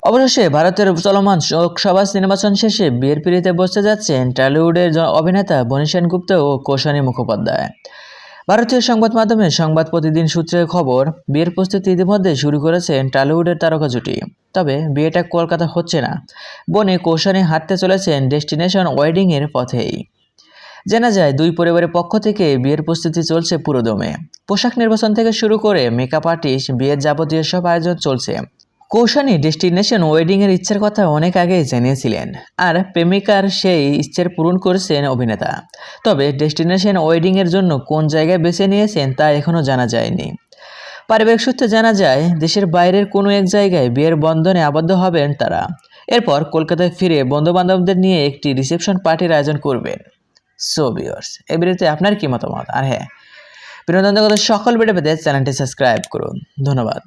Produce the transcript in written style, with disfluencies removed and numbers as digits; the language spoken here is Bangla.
অবশেষে ভারতের চলমান লোকসভা নির্বাচন শেষে বিয়ের পিঁড়িতে বসতে যাচ্ছেন টলিউডের অভিনেতা বনি সেনগুপ্ত ও কৌশানী মুখোপাধ্যায়। ভারতীয় সংবাদ মাধ্যমে সংবাদ প্রতিদিন সূত্রে খবর, বিয়ের প্রস্তুতি ইতিমধ্যে শুরু করেছেন টলিউডের তারকা জুটি। তবে বিয়েটা কলকাতা হচ্ছে না, বনি কৌশানী হাঁটতে চলেছেন ডেস্টিনেশন ওয়েডিংয়ের পথেই। জানা যায়, দুই পরিবারের পক্ষ থেকে বিয়ের প্রস্তুতি চলছে পুরোদমে। পোশাক নির্বাচন থেকে শুরু করে মেকআপ আর্টিস্ট, বিয়ের যাবতীয় সব আয়োজন চলছে। কৌশানী ডেস্টিনেশন ওয়েডিংয়ের ইচ্ছের কথা অনেক আগেই জানিয়েছিলেন, আর প্রেমিকার সেই ইচ্ছের পূরণ করেছেন অভিনেতা। তবে ডেস্টিনেশন ওয়েডিংয়ের জন্য কোন জায়গায় বেছে নিয়েছেন তা এখনও জানা যায়নি। পারিবারিক সূত্রে জানা যায়, দেশের বাইরের কোনো এক জায়গায় বিয়ের বন্ধনে আবদ্ধ হবেন তারা। এরপর কলকাতায় ফিরে বন্ধুবান্ধবদের নিয়ে একটি রিসেপশন পার্টির আয়োজন করবেন। সো ভিউয়ার্স, এই ভিডিওতে আপনার কি মতামত? আর হ্যাঁ, বিনোদন জগতের সকল ভিডিও পেতে চ্যানেলটি সাবস্ক্রাইব করুন। ধন্যবাদ।